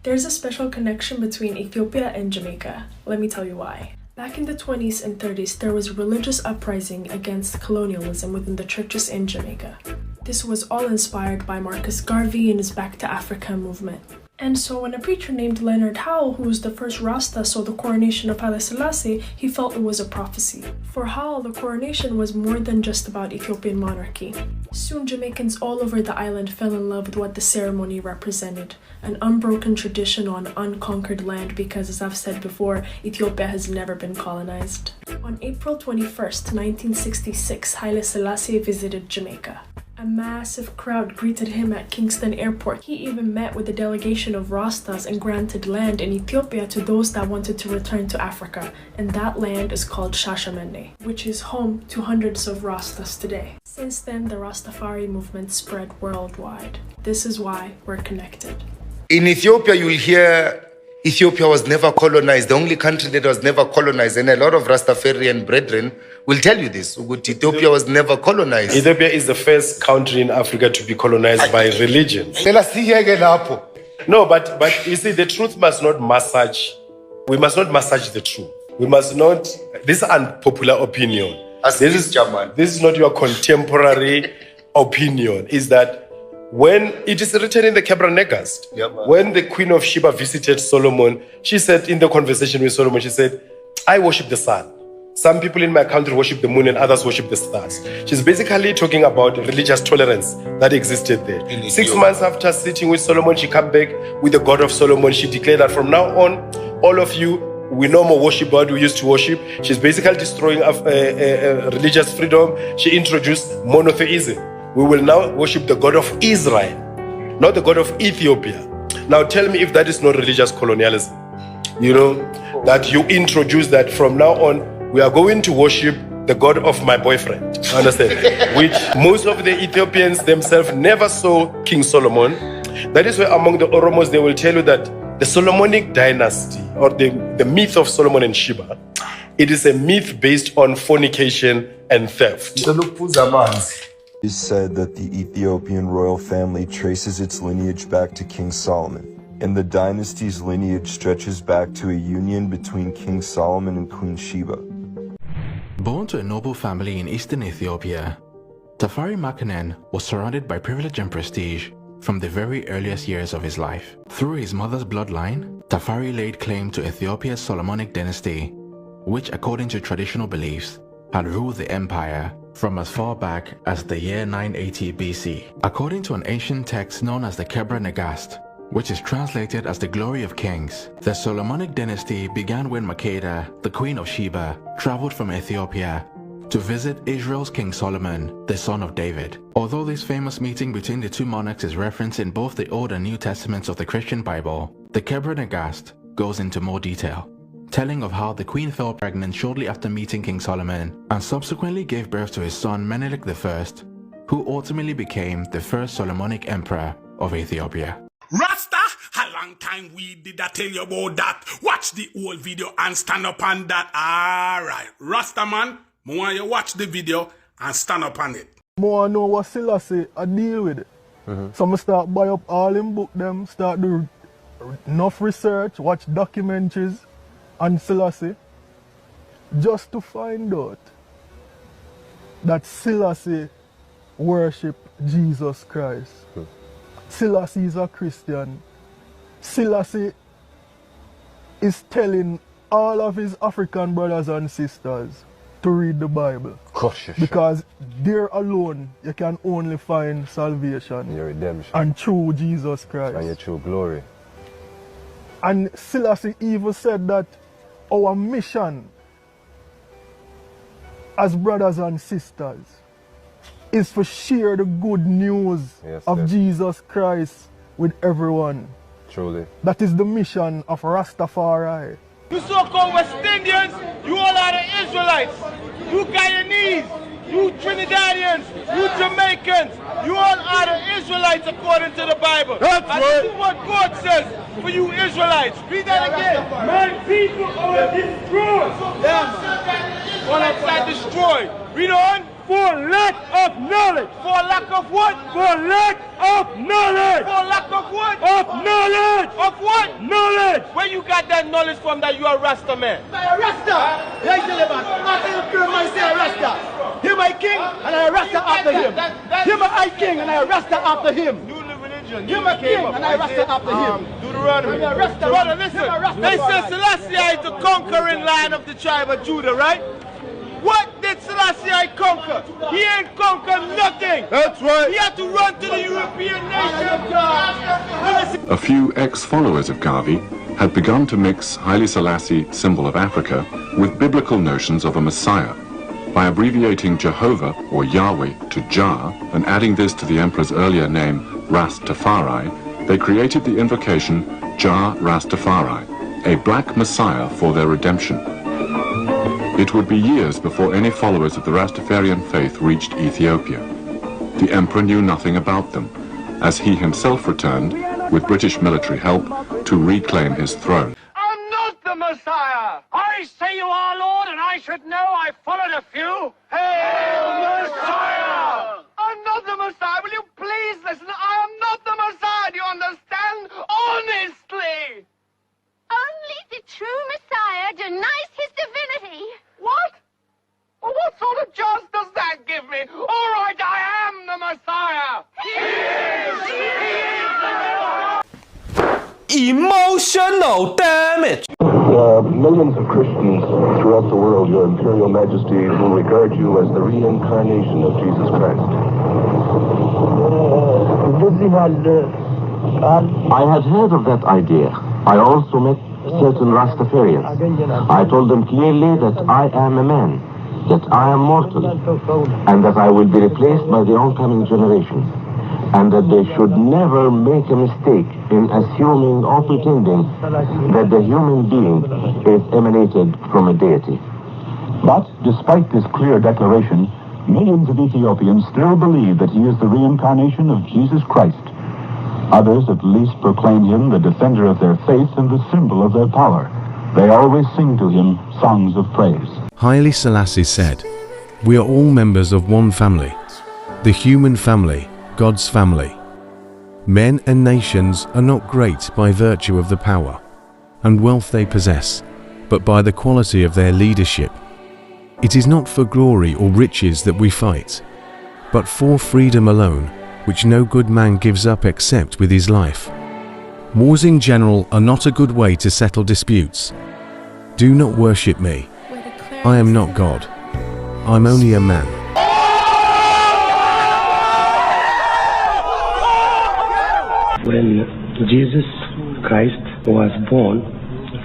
There's a special connection between Ethiopia and Jamaica. Let me tell you why. Back in the 20s and 30s, there was a religious uprising against colonialism within the churches in Jamaica. This was all inspired by Marcus Garvey and his Back to Africa movement. And so when a preacher named Leonard Howell, who was the first Rasta, saw the coronation of Haile Selassie, he felt it was a prophecy. For Howell, the coronation was more than just about Ethiopian monarchy. Soon Jamaicans all over the island fell in love with what the ceremony represented, an unbroken tradition on unconquered land because, as I've said before, Ethiopia has never been colonized. On April 21st, 1966, Haile Selassie visited Jamaica. A massive crowd greeted him at Kingston Airport. He even met with a delegation of Rastas and granted land in Ethiopia to those that wanted to return to Africa, and that land is called Shashamene, which is home to hundreds of Rastas today. Since then, the Rastafari movement spread worldwide. This is why we're connected. In Ethiopia, you'll hear Ethiopia was never colonized, the only country that was never colonized. And a lot of Rastafarian brethren will tell you this. Ethiopia was never colonized. Ethiopia is the first country in Africa to be colonized by religion. No, but you see, the truth must not massage. We must not massage the truth. We must not. This is unpopular opinion. This is not your contemporary opinion. Is that when it is written in the Kebra Negast, when the Queen of Sheba visited Solomon, she said in the conversation with Solomon, she said, I worship the sun. Some people in my country worship the moon and others worship the stars. She's basically talking about religious tolerance that existed there. 6 months after sitting with Solomon, she came back with the God of Solomon. She declared that from now on, all of you, we no more worship God we used to worship. She's basically destroying religious freedom. She introduced monotheism. We will now worship the God of Israel, not the God of Ethiopia. Now tell me if that is not religious colonialism. You know, that you introduce that from now on, we are going to worship the God of my boyfriend. Understand? Which most of the Ethiopians themselves never saw King Solomon. That is why among the Oromos, they will tell you that the Solomonic dynasty, or the myth of Solomon and Sheba, it is a myth based on fornication and theft. It is said that the Ethiopian royal family traces its lineage back to King Solomon, and the dynasty's lineage stretches back to a union between King Solomon and Queen Sheba. Born to a noble family in eastern Ethiopia, Tafari Makanen was surrounded by privilege and prestige from the very earliest years of his life. Through his mother's bloodline, Tafari laid claim to Ethiopia's Solomonic dynasty, which according to traditional beliefs had ruled the empire from as far back as the year 980 BC. According to an ancient text known as the Kebra Negast, which is translated as the Glory of Kings, the Solomonic dynasty began when Makeda, the Queen of Sheba, traveled from Ethiopia to visit Israel's King Solomon, the son of David. Although this famous meeting between the two monarchs is referenced in both the Old and New Testaments of the Christian Bible, the Kebra Negast goes into more detail, telling of how the queen fell pregnant shortly after meeting King Solomon and subsequently gave birth to his son Menelik I, who ultimately became the first Solomonic emperor of Ethiopia. Rasta, a long time we did I tell you about that. Watch the whole video and stand up on that. Alright, Rasta man, I want you to watch the video and stand up on it. I want to know what Selassie I deal with it. So I start buy up all them book them, start do enough research, watch documentaries on Selassie, just to find out that Selassie worship Jesus Christ. Selassie is a Christian. Selassie is telling all of his African brothers and sisters to read the Bible. Because there alone you can only find salvation, Your redemption, and through Jesus Christ. and your true glory. And Selassie even said that our mission as brothers and sisters is to share the good news of Jesus Christ with everyone. Truly. That is the mission of Rastafari. You so-called West Indians, you all are the Israelites. You Guyanese, you Trinidadians, you Jamaicans, you all are the Israelites according to the Bible. That's right. This is what God says for you Israelites. Read that again. My people are destroyed. Yeah. All outside destroyed. Read on. For lack of knowledge. For lack of what? For lack of knowledge. For lack of what? Of knowledge. Of what? Knowledge. Where you got that knowledge from that you are Rasta man? I Rasta. I tell you, man. After you kill my say Rasta. Him I king and I Rasta after him. Him I king and I Rasta after him. New religion. Him a king and I Rasta after him. Deuteronomy. Brother, listen. They said Selassie is the conquering lion of the tribe of Judah, right? What did Selassie conquer? He ain't conquered nothing. That's right. He had to run to the European nations. A few ex-followers of Garvey had begun to mix Haile Selassie, symbol of Africa, with biblical notions of a Messiah. By abbreviating Jehovah or Yahweh to Jah and adding this to the emperor's earlier name Rastafari, they created the invocation Jah Rastafari, a black Messiah for their redemption. It would be years before any followers of the Rastafarian faith reached Ethiopia. The emperor knew nothing about them, as he himself returned, with British military help, to reclaim his throne. I'm not the Messiah. I say you are, Lord, and I should know I followed a few. Hail Messiah! I'm not the Messiah. Will you please listen? I am not the Messiah. Do you understand? Honestly. Only the true Messiah denies his divinity. What? Well, what sort of chance does that give me? All right, I am the Messiah. He is. Emotional damage. Millions of Christians throughout the world, Your Imperial Majesty, will regard you as the reincarnation of Jesus Christ. I had heard of that idea. I also met certain Rastafarians. I told them clearly that I am a man, that I am mortal, and that I will be replaced by the oncoming generations, and that they should never make a mistake in assuming or pretending that the human being is emanated from a deity. But, despite this clear declaration, millions of Ethiopians still believe that he is the reincarnation of Jesus Christ. Others at least proclaim him the defender of their faith and the symbol of their power. They always sing to him songs of praise. Haile Selassie said, "We are all members of one family, the human family, God's family. Men and nations are not great by virtue of the power and wealth they possess, but by the quality of their leadership. It is not for glory or riches that we fight, but for freedom alone, which no good man gives up except with his life. Wars in general are not a good way to settle disputes. Do not worship me. I am not God. I'm only a man." When Jesus Christ was born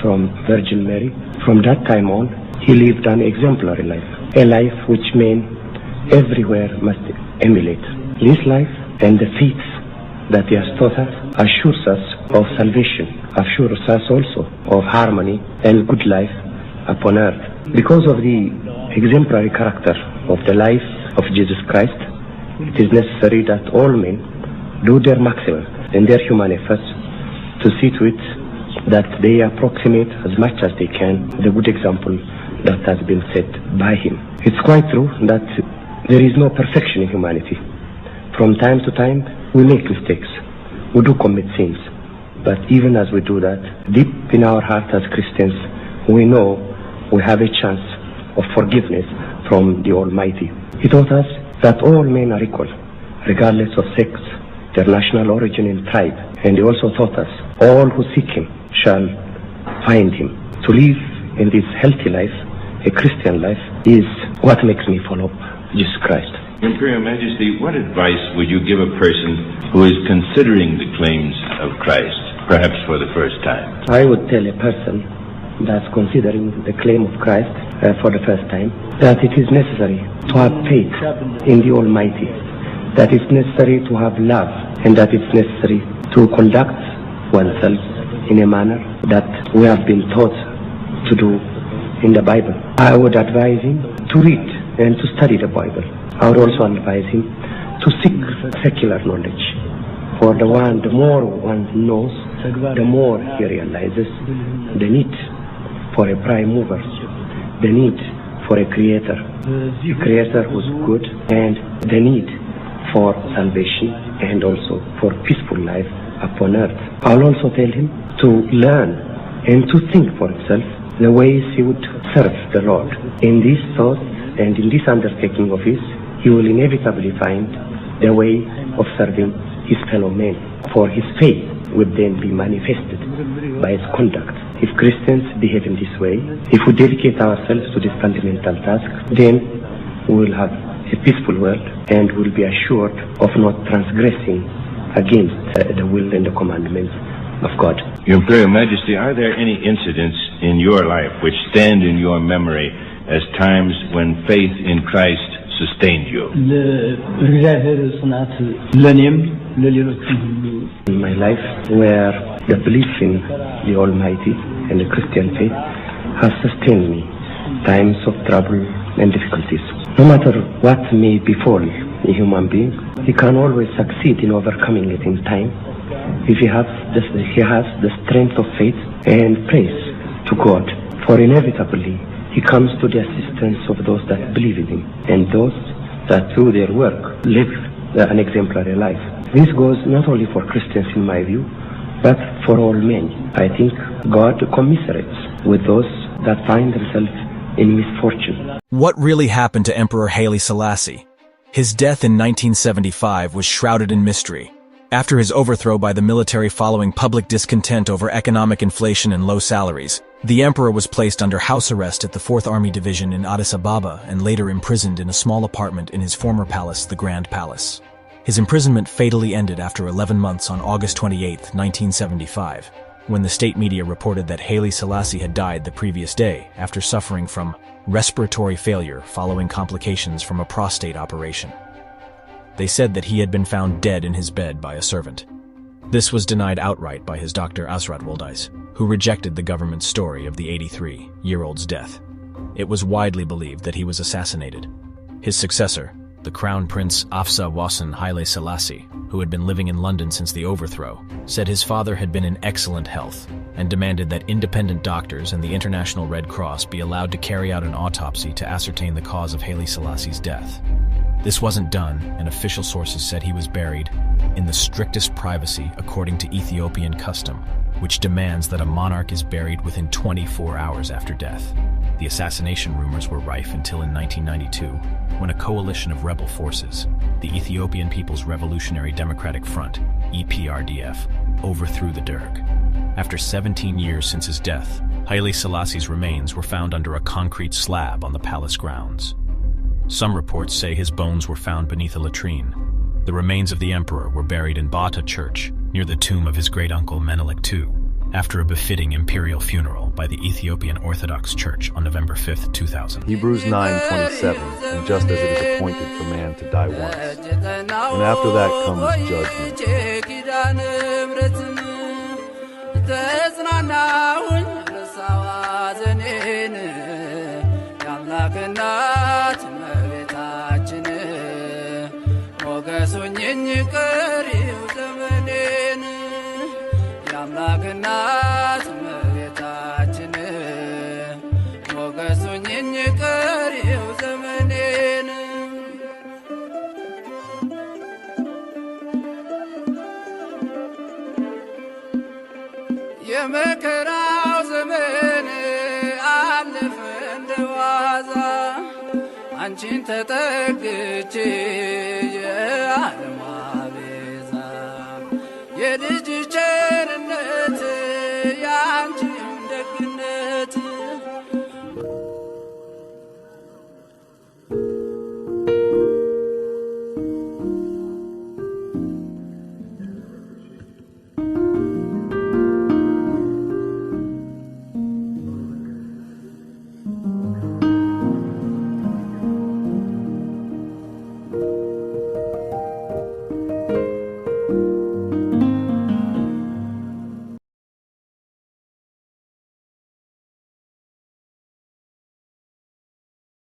from Virgin Mary, from that time on, he lived an exemplary life, a life which men everywhere must emulate. This life and the feats that he has taught us assures us of salvation, assures us also of harmony and good life upon earth. Because of the exemplary character of the life of Jesus Christ, it is necessary that all men do their maximum in their human efforts to see to it that they approximate as much as they can the good example that has been set by him. It's quite true that there is no perfection in humanity. From time to time, we make mistakes. We do commit sins. But even as we do that, deep in our heart as Christians, we know we have a chance of forgiveness from the Almighty. He taught us that all men are equal, regardless of sex, their national origin and tribe. And he also taught us, all who seek him shall find him. To live in this healthy life, a Christian life, is what makes me follow Jesus Christ. Imperial Majesty, what advice would you give a person who is considering the claims of Christ, perhaps for the first time? I would tell a person that's considering the claim of Christ for the first time that it is necessary to have faith in the Almighty, that it's necessary to have love, and that it's necessary to conduct oneself in a manner that we have been taught to do in the Bible. I would advise him to read and to study the Bible. I would also advise him to seek secular knowledge. For the more one knows, the more he realizes the need for a prime mover, the need for a creator who's good, and the need for salvation and also for peaceful life upon earth. I'll also tell him to learn and to think for himself the ways he would serve the Lord. In these thoughts and in this undertaking of his, he will inevitably find the way of serving his fellow men, for his faith would then be manifested by his conduct. If Christians behave in this way, if we dedicate ourselves to this fundamental task, then we will have a peaceful world and will be assured of not transgressing against the will and the commandments of God. Your Imperial Majesty, are there any incidents in your life which stand in your memory as times when faith in Christ sustained you? In my life, where the belief in the Almighty and the Christian faith has sustained me times of trouble and difficulties. No matter what may befall a human being, he can always succeed in overcoming it in time if he has the strength of faith and praise to God. For inevitably, he comes to the assistance of those that believe in him and those that through their work live an exemplary life. This goes not only for Christians in my view, but for all men. I think God commiserates with those that find themselves in misfortune. What really happened to Emperor Haile Selassie? His death in 1975 was shrouded in mystery. After his overthrow by the military following public discontent over economic inflation and low salaries, the emperor was placed under house arrest at the 4th Army Division in Addis Ababa and later imprisoned in a small apartment in his former palace, the Grand Palace. His imprisonment fatally ended after 11 months on August 28, 1975, when the state media reported that Haile Selassie had died the previous day after suffering from respiratory failure following complications from a prostate operation. They said that he had been found dead in his bed by a servant. This was denied outright by his doctor Asrat Woldais, who rejected the government's story of the 83-year-old's death. It was widely believed that he was assassinated. His successor, the Crown Prince Afsa Wasson Haile Selassie, who had been living in London since the overthrow, said his father had been in excellent health and demanded that independent doctors and the International Red Cross be allowed to carry out an autopsy to ascertain the cause of Haile Selassie's death. This wasn't done, and official sources said he was buried in the strictest privacy according to Ethiopian custom, which demands that a monarch is buried within 24 hours after death. The assassination rumors were rife until in 1992, when a coalition of rebel forces, the Ethiopian People's Revolutionary Democratic Front, EPRDF, overthrew the Derg. After 17 years since his death, Haile Selassie's remains were found under a concrete slab on the palace grounds. Some reports say his bones were found beneath a latrine. The remains of the emperor were buried in Bata Church, near the tomb of his great-uncle Menelik II, after a befitting imperial funeral by the Ethiopian Orthodox Church on November 5, 2000. Hebrews 9:27, and just as it is appointed for man to die once, and after that comes judgment. የመከራው ዘመን አለፈ እንደዋዛ አንቺን ተጠግቼ የዓለም ቤዛ የልጅ ቸርነት የአንቺም ደግነት